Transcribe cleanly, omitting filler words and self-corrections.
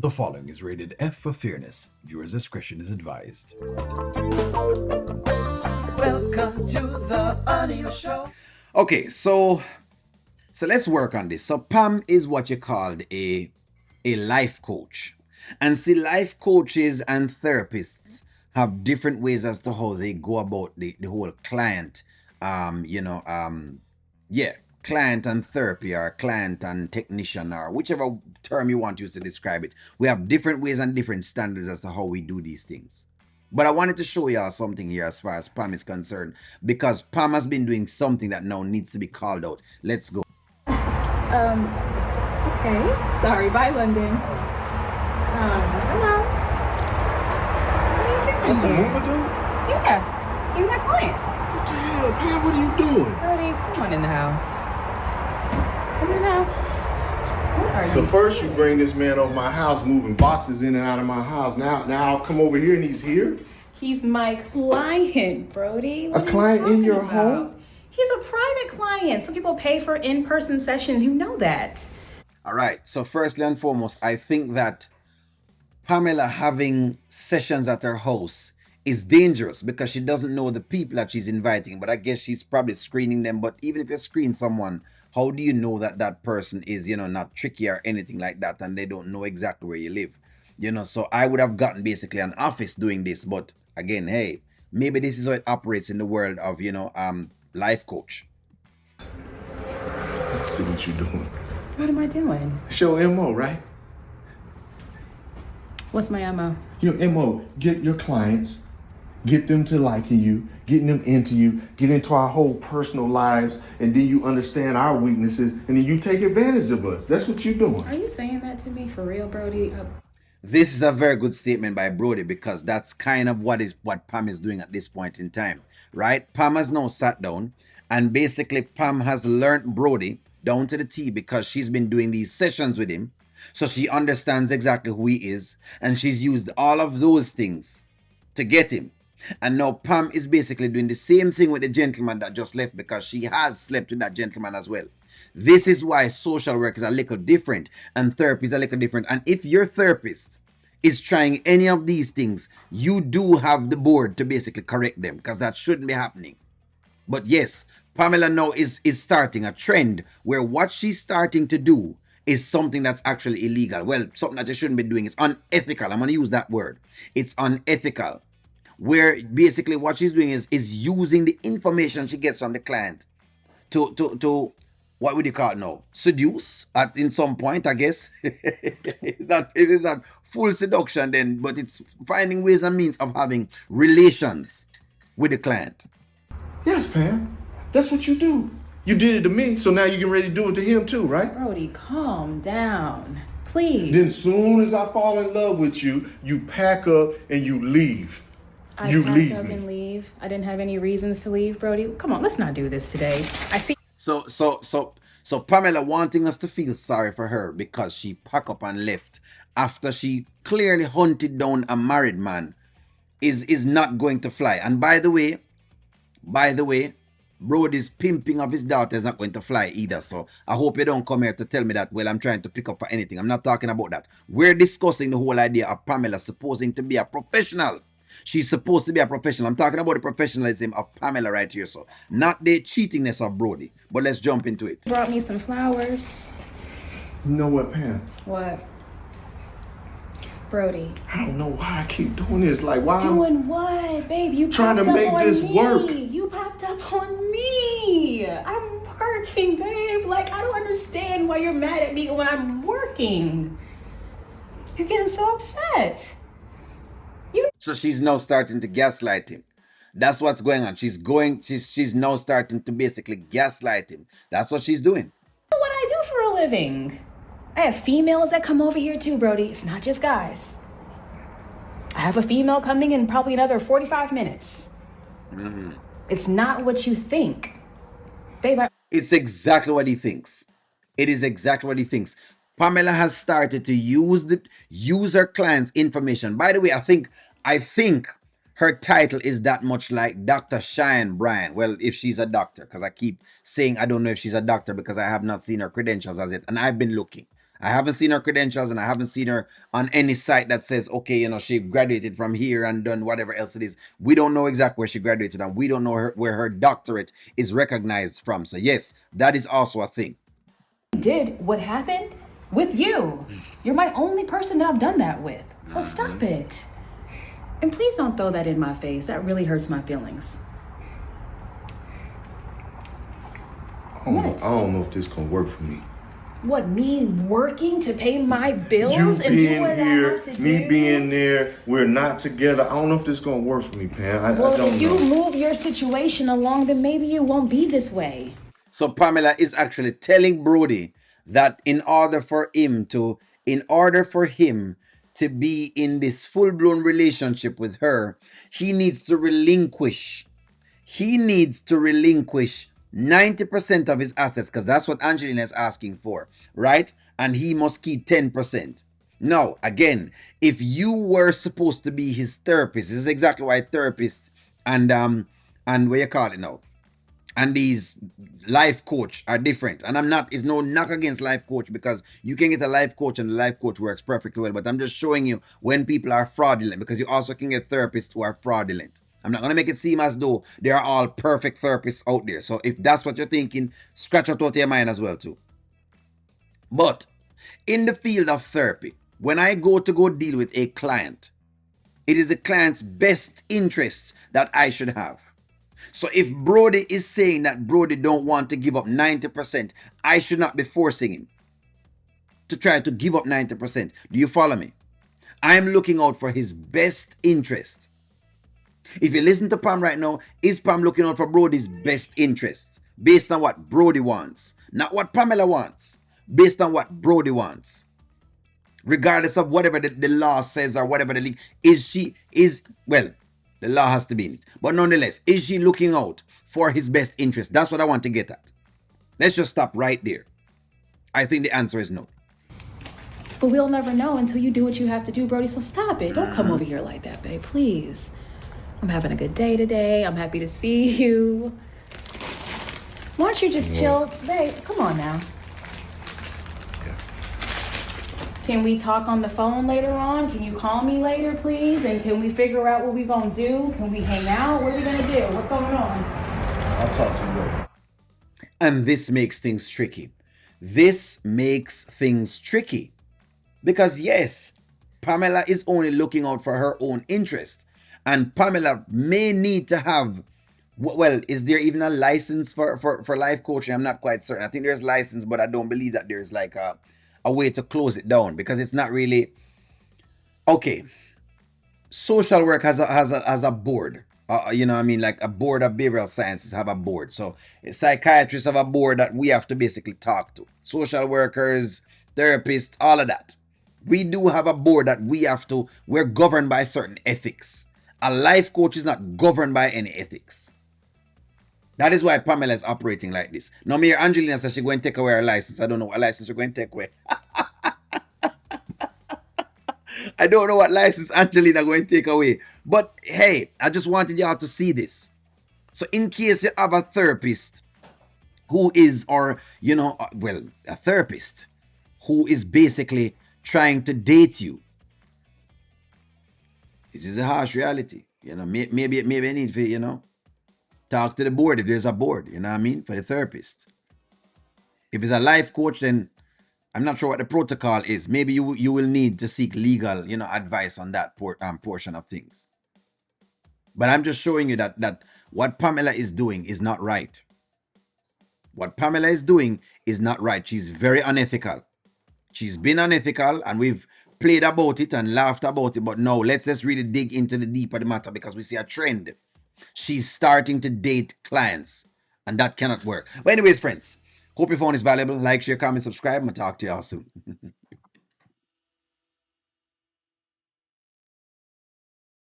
The following is rated F for fairness. Viewers' discretion is advised. Welcome to the audio show. Okay, so let's work on this. So Pam is what you called a life coach. And see, life coaches and therapists have different ways as to how they go about the whole client, client and therapy, or client and technician, or whichever term you want to use to describe it. We have different ways and different standards as to how we do these things. But I wanted to show y'all something here as far as Pam is concerned, because Pam has been doing something that now needs to be called out. Let's go. Okay. Sorry, bye, London. Hello. What are you doing That's a here? mover, dude? Yeah, he's my client. What the hell, Pam? What are you doing? Brodie, come on in the house. Come in the house. What are So you first you doing? bring this man over my house, moving boxes in and out of my house. Now I'll come over here and he's here? He's my client, Brodie. What A are you client in talking your about? home? He's a private client. Some people pay for in-person sessions. You know that. All right. So firstly and foremost, I think that Pamela having sessions at her house is dangerous because she doesn't know the people that she's inviting. But I guess she's probably screening them. But even if you screen someone, how do you know that that person is, not tricky or anything like that, and they don't know exactly where you live? So I would have gotten basically an office doing this. But again, hey, maybe this is how it operates in the world of, life coach. Let's see what you're doing. What am I doing? Show MO, right? What's my MO? Your MO, get your clients, get them to liking you, getting them into you, get into our whole personal lives, and then you understand our weaknesses, and then you take advantage of us. That's what you're doing. Are you saying that to me for real, Brodie? This is a very good statement by Brodie, because that's kind of what Pam is doing at this point in time, right? Pam has now sat down, and basically Pam has learned Brodie down to the T because she's been doing these sessions with him. So she understands exactly who he is, and she's used all of those things to get him. And now Pam is basically doing the same thing with the gentleman that just left, because she has slept with that gentleman as well. This is why social work is a little different and therapy is a little different. And if your therapist is trying any of these things, you do have the board to basically correct them, because that shouldn't be happening. But yes, Pamela now is starting a trend where what she's starting to do is something that's actually illegal. Well, something that you shouldn't be doing. It's unethical. I'm going to use that word. It's unethical. Where basically what she's doing is using the information she gets from the client to what would you call it now? Seduce in some point, I guess. It is not full seduction then, but it's finding ways and means of having relations with the client. Yes, Pam. That's what you do. You did it to me, so now you get ready to do it to him too, right? Brodie, calm down. Please. Then soon as I fall in love with you, you pack up and you leave. I You packed leave up me. and leave. I didn't have any reasons to leave, Brodie. Come on, let's not do this today. I see. So Pamela wanting us to feel sorry for her because she packed up and left after she clearly hunted down a married man is not going to fly. And by the way, Brodie's pimping of his daughter is not going to fly either. So I hope you don't come here to tell me that, well, I'm trying to pick up for anything. I'm not talking about that. We're discussing the whole idea of Pamela supposing to be a professional. She's supposed to be a professional. I'm talking about the professionalism of Pamela right here. So not the cheatingness of Brodie. But let's jump into it. Brought me some flowers. You know what, Pam? What? Brodie. I don't know why I keep doing this. Like, why? Doing what, babe? You Trying to popped up make on this me. work. You popped up on me. I'm working, babe. Like, I don't understand why you're mad at me when I'm working. You're getting so upset. So she's now starting to gaslight him. That's what's going on. She's now starting to basically gaslight him. That's what she's doing. What I do for a living. I have females that come over here too, Brodie. It's not just guys. I have a female coming in probably another 45 minutes. Mm-hmm. It's not what you think. Babe, It's exactly what he thinks. It is exactly what he thinks. Pamela has started to use her client's information. By the way, I think her title is that much like Dr. Cheyenne Bryant. Well, if she's a doctor, because I keep saying I don't know if she's a doctor because I have not seen her credentials as yet, and I've been looking. I haven't seen her credentials, and I haven't seen her on any site that says, okay, she graduated from here and done whatever else it is. We don't know exactly where she graduated, and we don't know where her doctorate is recognized from. So yes, that is also a thing. Did what happened with you. You're my only person that I've done that with. So stop it. And please don't throw that in my face. That really hurts my feelings. I don't know if this gonna work for me. What, me working to pay my bills You and do being what I here, have to me do? being there, we're not together. I don't know if this gonna work for me, Pam. I Well, don't if you know. move your situation along, then maybe you won't be this way. So Pamela is actually telling Brodie that in order for him to be in this full-blown relationship with her, he needs to relinquish 90% of his assets, because that's what Angelina is asking for, right? And he must keep 10%. Now, again, if you were supposed to be his therapist, this is exactly why therapists and what you call it now, and these life coach are different. And it's no knock against life coach, because you can get a life coach and the life coach works perfectly well. But I'm just showing you when people are fraudulent, because you also can get therapists who are fraudulent. I'm not going to make it seem as though they are all perfect therapists out there. So if that's what you're thinking, scratch out of your mind as well too. But in the field of therapy, when I go deal with a client, it is the client's best interests that I should have. So if Brodie is saying that Brodie don't want to give up 90%, I should not be forcing him to try to give up 90%. Do you follow me? I'm looking out for his best interest. If you listen to Pam right now, is Pam looking out for Brodie's best interests based on what Brodie wants, not what Pamela wants, based on what Brodie wants? Regardless of whatever the law says or whatever the league well, the law has to be in it. But nonetheless, is she looking out for his best interest? That's what I want to get at. Let's just stop right there. I think the answer is no. But we'll never know until you do what you have to do, Brodie. So stop it. Don't come over here like that, babe. Please. I'm having a good day today. I'm happy to see you. Why don't you just chill? Babe, come on now. Can we talk on the phone later on? Can you call me later, please? And can we figure out what we're going to do? Can we hang out? What are we going to do? What's going on? I'll talk to you later. And this makes things tricky. Because yes, Pamela is only looking out for her own interest. And Pamela may need to have, well, is there even a license for life coaching? I'm not quite certain. I think there's license, but I don't believe that there's like a way to close it down, because it's not really okay. Social work has a board. Like a board of behavioral sciences have a board. So psychiatrists have a board that we have to basically talk to. Social workers, therapists, all of that. We do have a board that we're governed by certain ethics. A life coach is not governed by any ethics. That is why Pamela is operating like this. Now, Mayor Angelina says she's going to take away her license. I don't know what license you're going to take away. I don't know what license Angelina going to take away. But hey, I just wanted y'all to see this. So in case you have a therapist who is, a therapist who is basically trying to date you, this is a harsh reality. Maybe I need to, talk to the board if there's a board, you know what I mean, for the therapist. If it's a life coach, then I'm not sure what the protocol is. Maybe you will need to seek legal, advice on that portion of things. But I'm just showing you that what Pamela is doing is not right. What Pamela is doing is not right. She's very unethical. She's been unethical, and we've played about it and laughed about it. But now let's really dig into the deeper the matter, because we see a trend. She's starting to date clients, and that cannot work. But anyways, friends, hope you found this valuable. Like, share, comment, subscribe, and I'll talk to y'all soon.